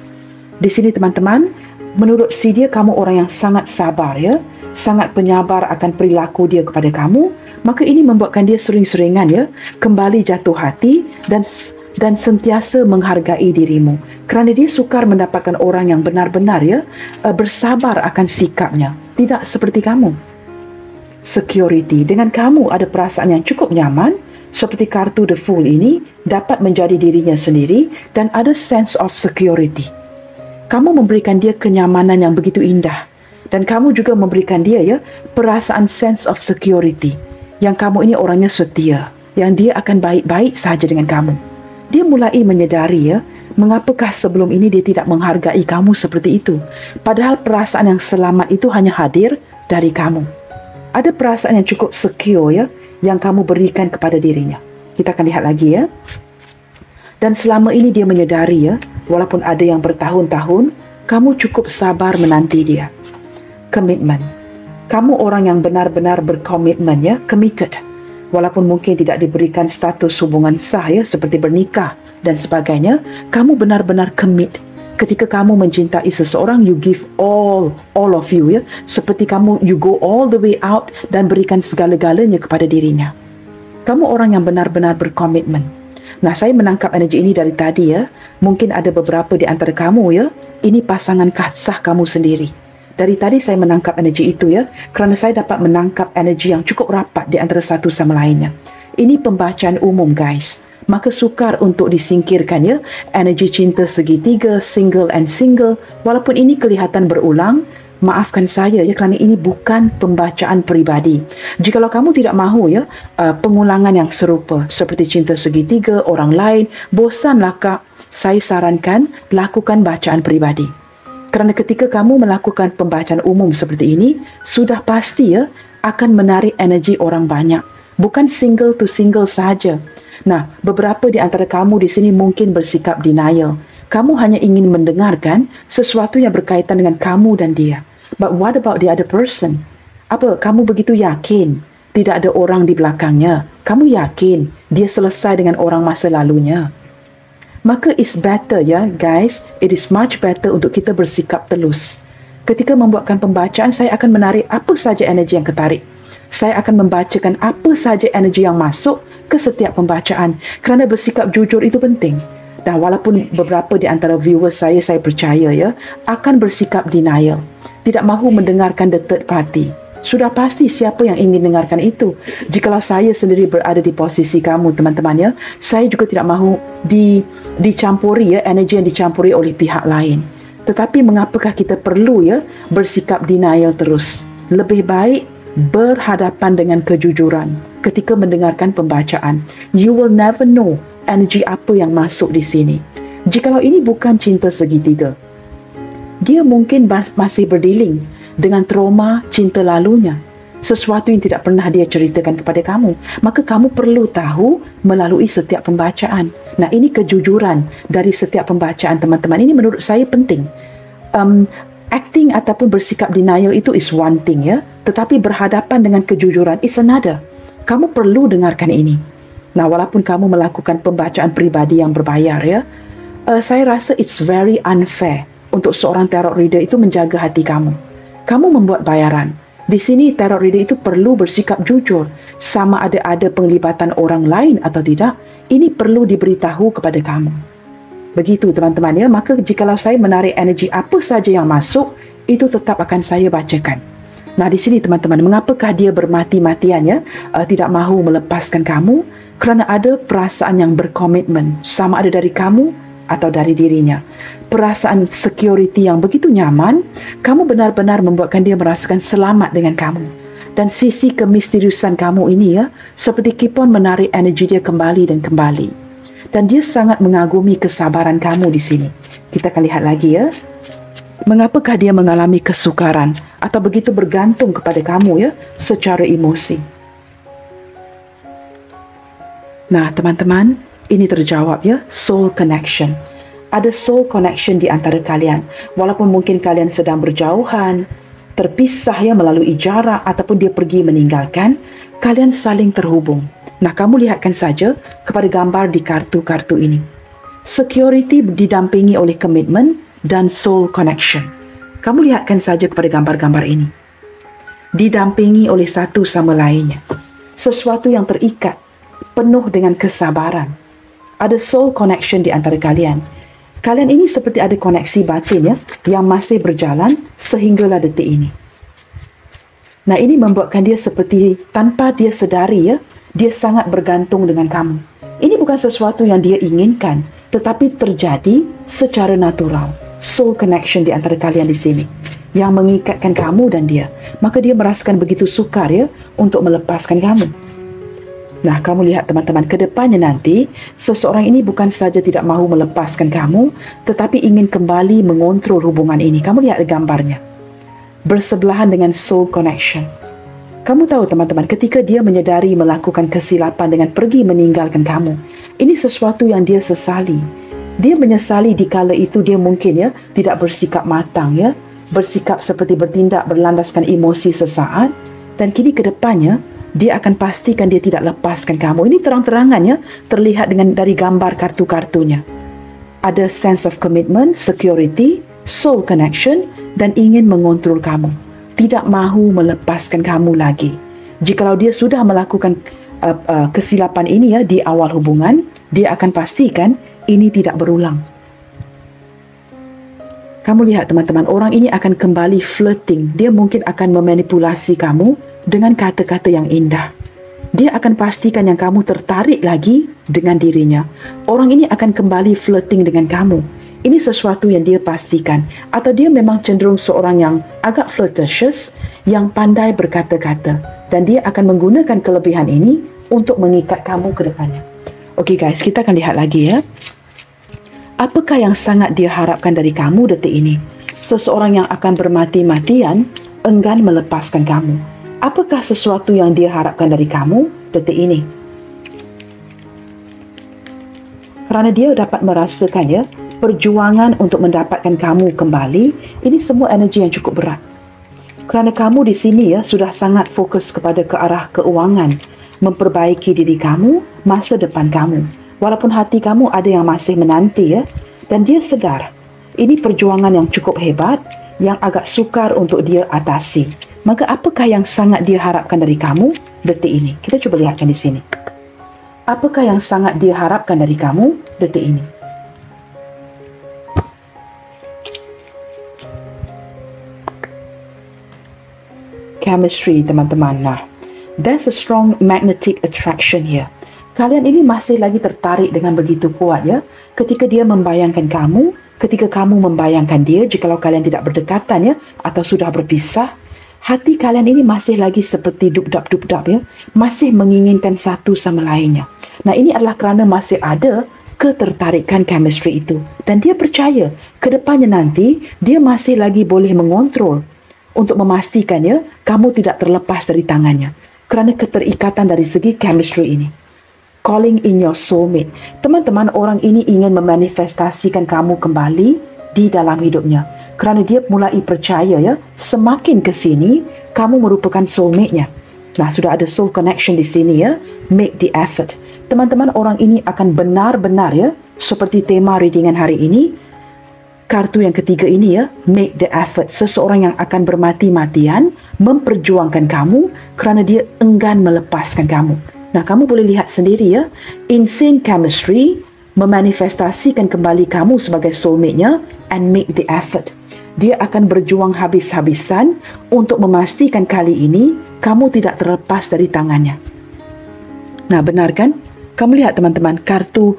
Speaker 1: Di sini teman-teman, menurut si dia kamu orang yang sangat sabar, ya, sangat penyabar akan perilaku dia kepada kamu. Maka ini membuatkan dia sering-seringan, ya, kembali jatuh hati dan sentiasa menghargai dirimu kerana dia sukar mendapatkan orang yang benar-benar, ya, bersabar akan sikapnya, tidak seperti kamu. Security, dengan kamu ada perasaan yang cukup nyaman, seperti kartu The Fool ini dapat menjadi dirinya sendiri dan ada sense of security. Kamu memberikan dia kenyamanan yang begitu indah dan kamu juga memberikan dia, ya, perasaan sense of security yang kamu ini orangnya setia, yang dia akan baik-baik saja dengan kamu. Dia mulai menyedari, ya, mengapakah sebelum ini dia tidak menghargai kamu seperti itu, padahal perasaan yang selamat itu hanya hadir dari kamu. Ada perasaan yang cukup secure, ya, yang kamu berikan kepada dirinya. Kita akan lihat lagi, ya. Dan selama ini dia menyedari, ya, walaupun ada yang bertahun-tahun, kamu cukup sabar menanti dia. Komitmen. Kamu orang yang benar-benar berkomitmen, ya, committed. Walaupun mungkin tidak diberikan status hubungan sah, ya, seperti bernikah dan sebagainya, kamu benar-benar commit. Ketika kamu mencintai seseorang, you give all of you, ya. Seperti you go all the way out dan berikan segala-galanya kepada dirinya. Kamu orang yang benar-benar berkomitmen. Nah, saya menangkap energi ini dari tadi, ya. Mungkin ada beberapa di antara kamu, ya, ini pasangan kasah kamu sendiri. Dari tadi saya menangkap energi itu, ya, kerana saya dapat menangkap energi yang cukup rapat di antara satu sama lainnya. Ini pembacaan umum, guys. Maka sukar untuk disingkirkan, ya, energi cinta segitiga, single and single. Walaupun ini kelihatan berulang, maafkan saya, ya, kerana ini bukan pembacaan peribadi. Jikalau kamu tidak mahu, ya, pengulangan yang serupa seperti cinta segitiga, orang lain, bosanlah kak, saya sarankan lakukan bacaan peribadi. Kerana ketika kamu melakukan pembacaan umum seperti ini, sudah pasti, ya, akan menarik energi orang banyak. Bukan single to single sahaja. Nah, beberapa di antara kamu di sini mungkin bersikap denial. Kamu hanya ingin mendengarkan sesuatu yang berkaitan dengan kamu dan dia. But what about the other person? Apa, kamu begitu yakin tidak ada orang di belakangnya? Kamu yakin dia selesai dengan orang masa lalunya? Maka it's better, ya, guys. It is much better untuk kita bersikap telus. Ketika membuatkan pembacaan, saya akan menarik apa saja energi yang ketarik. Saya akan membacakan apa saja energi yang masuk ke setiap pembacaan kerana bersikap jujur itu penting. Dan walaupun beberapa di antara viewers saya percaya, ya, akan bersikap denial, tidak mahu mendengarkan the third party. Sudah pasti siapa yang ingin dengarkan itu. Jikalau saya sendiri berada di posisi kamu, teman-teman, ya, saya juga tidak mahu dicampuri, ya, energi yang dicampuri oleh pihak lain. Tetapi mengapakah kita perlu, ya, bersikap denial terus? Lebih baik berhadapan dengan kejujuran ketika mendengarkan pembacaan. You will never know energi apa yang masuk di sini. Jikalau ini bukan cinta segitiga, dia mungkin masih berdealing dengan trauma cinta lalunya, sesuatu yang tidak pernah dia ceritakan kepada kamu. Maka kamu perlu tahu melalui setiap pembacaan. Nah, ini kejujuran dari setiap pembacaan, teman-teman. Ini menurut saya penting. Acting ataupun bersikap denial itu is one thing, ya, tetapi berhadapan dengan kejujuran is another. Kamu perlu dengarkan ini. Nah, walaupun kamu melakukan pembacaan pribadi yang berbayar, ya, saya rasa it's very unfair untuk seorang tarot reader itu menjaga hati kamu. Kamu membuat bayaran. Di sini tarot reader itu perlu bersikap jujur, sama ada penglibatan orang lain atau tidak. Ini perlu diberitahu kepada kamu. Begitu, teman-teman, ya. Maka jikalau saya menarik energi apa saja yang masuk, itu tetap akan saya bacakan. Nah, di sini, teman-teman, mengapakah dia bermati-matian, ya, tidak mahu melepaskan kamu? Kerana ada perasaan yang berkomitmen, sama ada dari kamu atau dari dirinya. Perasaan security yang begitu nyaman, kamu benar-benar membuatkan dia merasakan selamat dengan kamu. Dan sisi kemisteriusan kamu ini ya, seperti keep on menarik energi dia kembali dan kembali. Dan dia sangat mengagumi kesabaran kamu di sini. Kita akan lihat lagi ya. Mengapakah dia mengalami kesukaran atau begitu bergantung kepada kamu ya, secara emosi. Nah, teman-teman, ini terjawab ya, soul connection. Ada soul connection di antara kalian. Walaupun mungkin kalian sedang berjauhan, terpisah ya melalui jarak ataupun dia pergi meninggalkan, kalian saling terhubung. Nah, kamu lihatkan saja kepada gambar di kartu-kartu ini. Security didampingi oleh komitmen dan soul connection. Kamu lihatkan saja kepada gambar-gambar ini. Didampingi oleh satu sama lainnya. Sesuatu yang terikat, penuh dengan kesabaran. Ada soul connection di antara kalian. Kalian ini seperti ada koneksi batin ya, yang masih berjalan sehinggalah detik ini. Nah, ini membuatkan dia seperti tanpa dia sedari ya, dia sangat bergantung dengan kamu. Ini bukan sesuatu yang dia inginkan, tetapi terjadi secara natural. Soul connection di antara kalian di sini yang mengikatkan kamu dan dia. Maka dia merasakan begitu sukar ya untuk melepaskan kamu. Nah, kamu lihat teman-teman, ke depannya nanti, seseorang ini bukan saja tidak mahu melepaskan kamu, tetapi ingin kembali mengontrol hubungan ini. Kamu lihat gambarnya. Bersebelahan dengan soul connection. Kamu tahu teman-teman, ketika dia menyedari melakukan kesilapan dengan pergi meninggalkan kamu, ini sesuatu yang dia sesali. Dia menyesali di kala itu dia mungkin ya, tidak bersikap matang ya, bersikap seperti bertindak berlandaskan emosi sesaat, dan kini ke depannya, dia akan pastikan dia tidak lepaskan kamu. Ini terang-terangan ya, terlihat dari gambar kartu-kartunya. Ada sense of commitment, security, soul connection, dan ingin mengontrol kamu. Tidak mahu melepaskan kamu lagi. Jikalau dia sudah melakukan kesilapan ini ya di awal hubungan, dia akan pastikan ini tidak berulang. Kamu lihat teman-teman, orang ini akan kembali flirting. Dia mungkin akan memanipulasi kamu dengan kata-kata yang indah. Dia akan pastikan yang kamu tertarik lagi dengan dirinya. Orang ini akan kembali flirting dengan kamu. Ini sesuatu yang dia pastikan. Atau dia memang cenderung seorang yang agak flirtatious, yang pandai berkata-kata. Dan dia akan menggunakan kelebihan ini untuk mengikat kamu ke depannya. Okey guys, kita akan lihat lagi ya. Apakah yang sangat dia harapkan dari kamu detik ini? Seseorang yang akan bermati-matian enggan melepaskan kamu. Apakah sesuatu yang dia harapkan dari kamu detik ini? Kerana dia dapat merasakan ya, perjuangan untuk mendapatkan kamu kembali, ini semua energi yang cukup berat. Kerana kamu di sini ya, sudah sangat fokus kepada ke arah keuangan, memperbaiki diri kamu, masa depan kamu. Walaupun hati kamu ada yang masih menanti ya, dan dia sedar, ini perjuangan yang cukup hebat, yang agak sukar untuk dia atasi. Maka apakah yang sangat dia harapkan dari kamu detik ini? Kita cuba lihatkan di sini. Apakah yang sangat dia harapkan dari kamu detik ini? Chemistry, teman-teman. Nah, there's a strong magnetic attraction here. Kalian ini masih lagi tertarik dengan begitu kuat ya. Ketika dia membayangkan kamu, ketika kamu membayangkan dia, jikalau kalian tidak berdekatan ya, atau sudah berpisah, hati kalian ini masih lagi seperti dubdap-dubdap ya, masih menginginkan satu sama lainnya. Nah, ini adalah kerana masih ada ketertarikan chemistry itu. Dan dia percaya, ke depannya nanti, dia masih lagi boleh mengontrol untuk memastikan ya, kamu tidak terlepas dari tangannya. Kerana keterikatan dari segi chemistry ini. Calling in your soulmate. Teman-teman, orang ini ingin memanifestasikan kamu kembali di dalam hidupnya. Kerana dia mulai percaya ya, semakin ke sini, kamu merupakan soulmate-nya. Nah, sudah ada soul connection di sini ya. Make the effort. Teman-teman, orang ini akan benar-benar ya, seperti tema readingan hari ini, kartu yang ketiga ini ya, make the effort. Seseorang yang akan bermati-matian memperjuangkan kamu kerana dia enggan melepaskan kamu. Nah, kamu boleh lihat sendiri ya, insane chemistry memanifestasikan kembali kamu sebagai soulmate-nya and make the effort. Dia akan berjuang habis-habisan untuk memastikan kali ini kamu tidak terlepas dari tangannya. Nah, benar kan? Kamu lihat teman-teman, kartu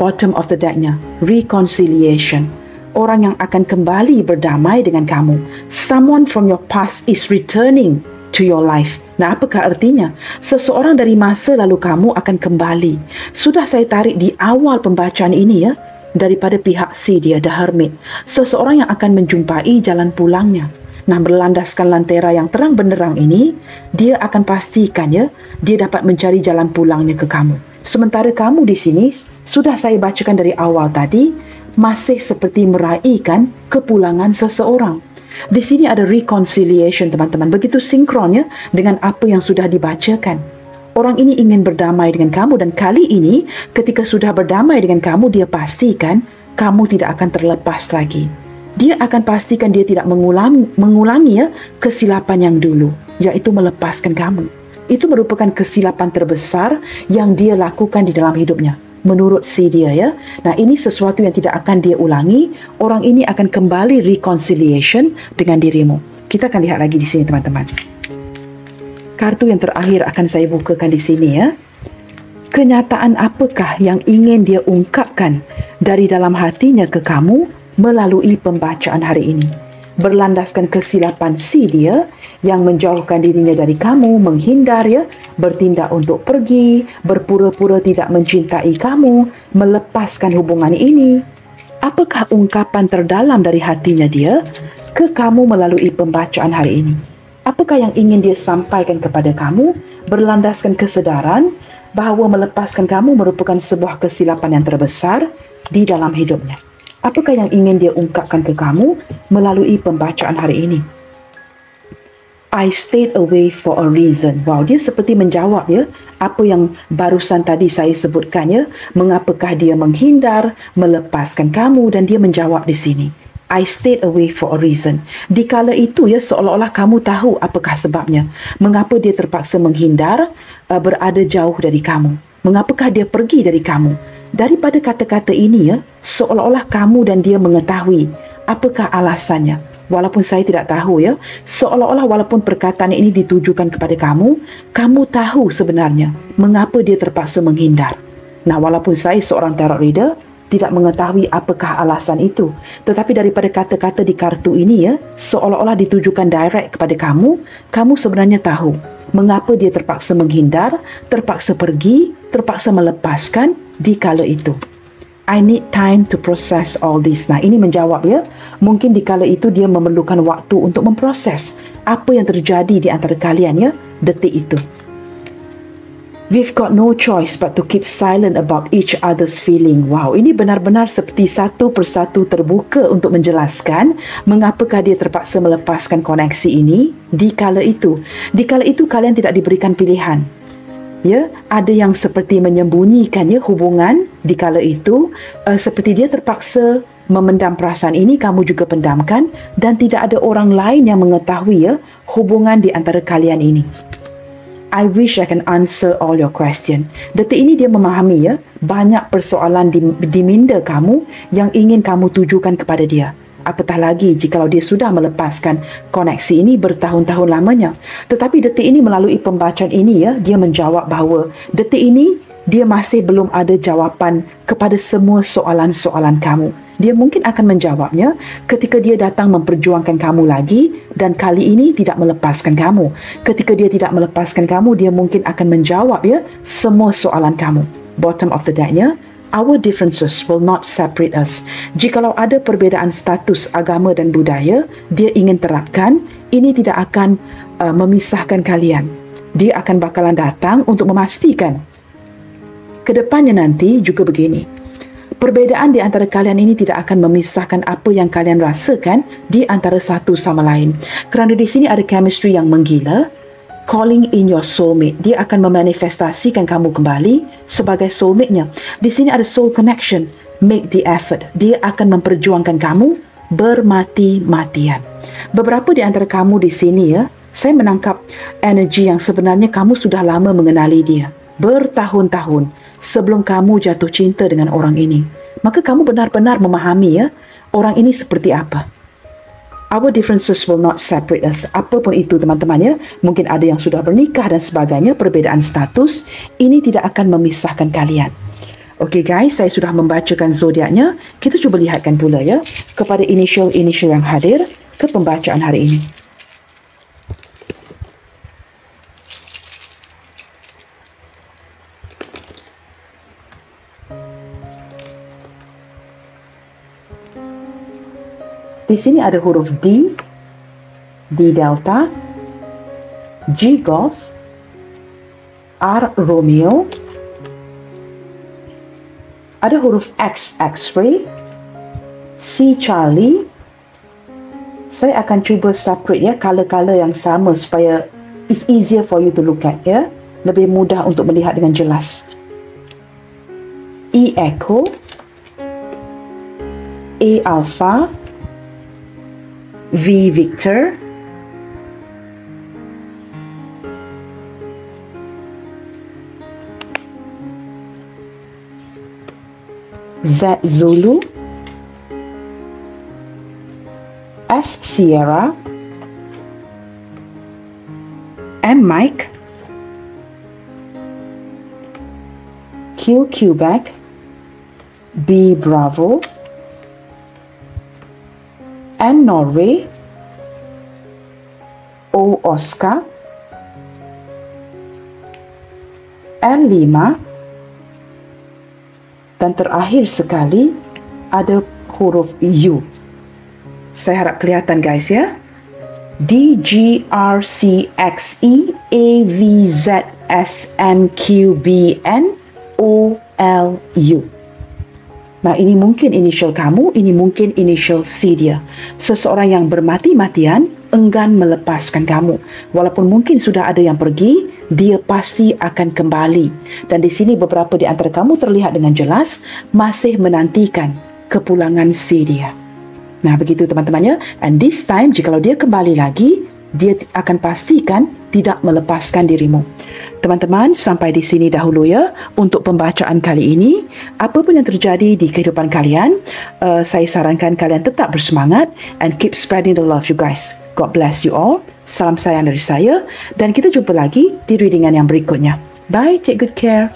Speaker 1: bottom of the deck-nya, reconciliation. Orang yang akan kembali berdamai dengan kamu. Someone from your past is returning to your life. Nah, apakah artinya? Seseorang dari masa lalu kamu akan kembali. Sudah saya tarik di awal pembacaan ini ya, daripada pihak C dia, The Hermit. Seseorang yang akan menjumpai jalan pulangnya. Nah, berlandaskan lentera yang terang benderang ini, dia akan pastikan ya, dia dapat mencari jalan pulangnya ke kamu. Sementara kamu di sini, sudah saya bacakan dari awal tadi, masih seperti meraihkan kepulangan seseorang. Di sini ada reconciliation teman-teman, begitu sinkron ya dengan apa yang sudah dibacakan. Orang ini ingin berdamai dengan kamu dan kali ini ketika sudah berdamai dengan kamu, dia pastikan kamu tidak akan terlepas lagi. Dia akan pastikan dia tidak mengulangi ya kesilapan yang dulu, yaitu melepaskan kamu. Itu merupakan kesilapan terbesar yang dia lakukan di dalam hidupnya. Menurut si dia ya. Nah, ini sesuatu yang tidak akan dia ulangi. Orang ini akan kembali reconciliation dengan dirimu. Kita akan lihat lagi di sini teman-teman. Kartu yang terakhir akan saya bukakan di sini ya. Kenyataan apakah yang ingin dia ungkapkan dari dalam hatinya ke kamu melalui pembacaan hari ini? Berlandaskan kesilapan si dia yang menjauhkan dirinya dari kamu, menghindar ya, bertindak untuk pergi, berpura-pura tidak mencintai kamu, melepaskan hubungan ini. Apakah ungkapan terdalam dari hatinya dia ke kamu melalui pembacaan hari ini? Apakah yang ingin dia sampaikan kepada kamu berlandaskan kesedaran bahawa melepaskan kamu merupakan sebuah kesilapan yang terbesar di dalam hidupnya? Apakah yang ingin dia ungkapkan ke kamu melalui pembacaan hari ini? I stayed away for a reason. Wow, dia seperti menjawab ya apa yang barusan tadi saya sebutkan ya. Mengapakah dia menghindar, melepaskan kamu, dan dia menjawab di sini. I stayed away for a reason. Dikala itu ya seolah-olah kamu tahu apakah sebabnya. Mengapa dia terpaksa menghindar, berada jauh dari kamu. Mengapakah dia pergi dari kamu. Daripada kata-kata ini ya, seolah-olah kamu dan dia mengetahui apakah alasannya. Walaupun saya tidak tahu ya, seolah-olah walaupun perkataan ini ditujukan kepada kamu, kamu tahu sebenarnya mengapa dia terpaksa menghindar. Nah, walaupun saya seorang tarot reader, tidak mengetahui apakah alasan itu. Tetapi daripada kata-kata di kartu ini ya, seolah-olah ditujukan direct kepada kamu, kamu sebenarnya tahu mengapa dia terpaksa menghindar, terpaksa pergi, terpaksa melepaskan di kala itu. I need time to process all this. Nah, ini menjawab ya. Mungkin di kala itu dia memerlukan waktu untuk memproses apa yang terjadi di antara kalian ya, detik itu. We've got no choice but to keep silent about each other's feeling. Wow, ini benar-benar seperti satu persatu terbuka untuk menjelaskan mengapakah dia terpaksa melepaskan koneksi ini di kala itu. Di kala itu kalian tidak diberikan pilihan. Ya, ada yang seperti menyembunyikan ya hubungan di kala itu, seperti dia terpaksa memendam perasaan ini, kamu juga pendamkan, dan tidak ada orang lain yang mengetahui ya hubungan di antara kalian ini. I wish I can answer all your question. Detik ini dia memahami ya banyak persoalan di minda kamu yang ingin kamu tujukan kepada dia. Apatah lagi jikalau dia sudah melepaskan koneksi ini bertahun-tahun lamanya. Tetapi detik ini melalui pembacaan ini ya, dia menjawab bahawa detik ini dia masih belum ada jawapan kepada semua soalan-soalan kamu. Dia mungkin akan menjawabnya ketika dia datang memperjuangkan kamu lagi dan kali ini tidak melepaskan kamu. Ketika dia tidak melepaskan kamu, dia mungkin akan menjawab ya semua soalan kamu. Bottom of the deck-nya, our differences will not separate us. Jikalau ada perbezaan status agama dan budaya, dia ingin terapkan, ini tidak akan memisahkan kalian. Dia akan bakalan datang untuk memastikan kedepannya nanti juga begini. Perbezaan di antara kalian ini tidak akan memisahkan apa yang kalian rasakan di antara satu sama lain. Kerana di sini ada chemistry yang menggila, calling in your soulmate. Dia akan memanifestasikan kamu kembali sebagai soulmate-nya. Di sini ada soul connection, make the effort. Dia akan memperjuangkan kamu bermati-matian. Beberapa di antara kamu di sini ya, saya menangkap energi yang sebenarnya kamu sudah lama mengenali dia. Bertahun-tahun sebelum kamu jatuh cinta dengan orang ini. Maka kamu benar-benar memahami ya, orang ini seperti apa. Our differences will not separate us. Apa pun itu teman-teman ya. Mungkin ada yang sudah bernikah dan sebagainya, perbezaan status. Ini tidak akan memisahkan kalian. Okey guys, saya sudah membacakan zodiaknya. Kita cuba lihatkan pula ya kepada initial-initial yang hadir ke pembacaan hari ini. Di sini ada huruf D, D Delta, G Golf, R Romeo, ada huruf X X-ray, C Charlie. Saya akan cuba separate ya color-color yang sama supaya it's easier for you to look at ya, lebih mudah untuk melihat dengan jelas. E Echo, A Alpha, V Victor, Z Zulu, S Sierra, M Mike, Q Quebec, B Bravo, N Norway, O Oscar, L Lima, dan terakhir sekali ada huruf U. Saya harap kelihatan guys ya. D G R C X E A V Z S N Q B N O L U. Nah, ini mungkin initial kamu, ini mungkin initial C dia. Seseorang yang bermati-matian enggan melepaskan kamu. Walaupun mungkin sudah ada yang pergi, dia pasti akan kembali. Dan di sini beberapa di antara kamu terlihat dengan jelas masih menantikan kepulangan C dia. Nah, begitu teman-temannya. And this time, jikalau dia kembali lagi, dia akan pastikan tidak melepaskan dirimu. Teman-teman, sampai di sini dahulu ya untuk pembacaan kali ini. Apapun yang terjadi di kehidupan kalian, saya sarankan kalian tetap bersemangat and keep spreading the love you guys. God bless you all. Salam sayang dari saya dan kita jumpa lagi di readingan yang berikutnya. Bye, take good care.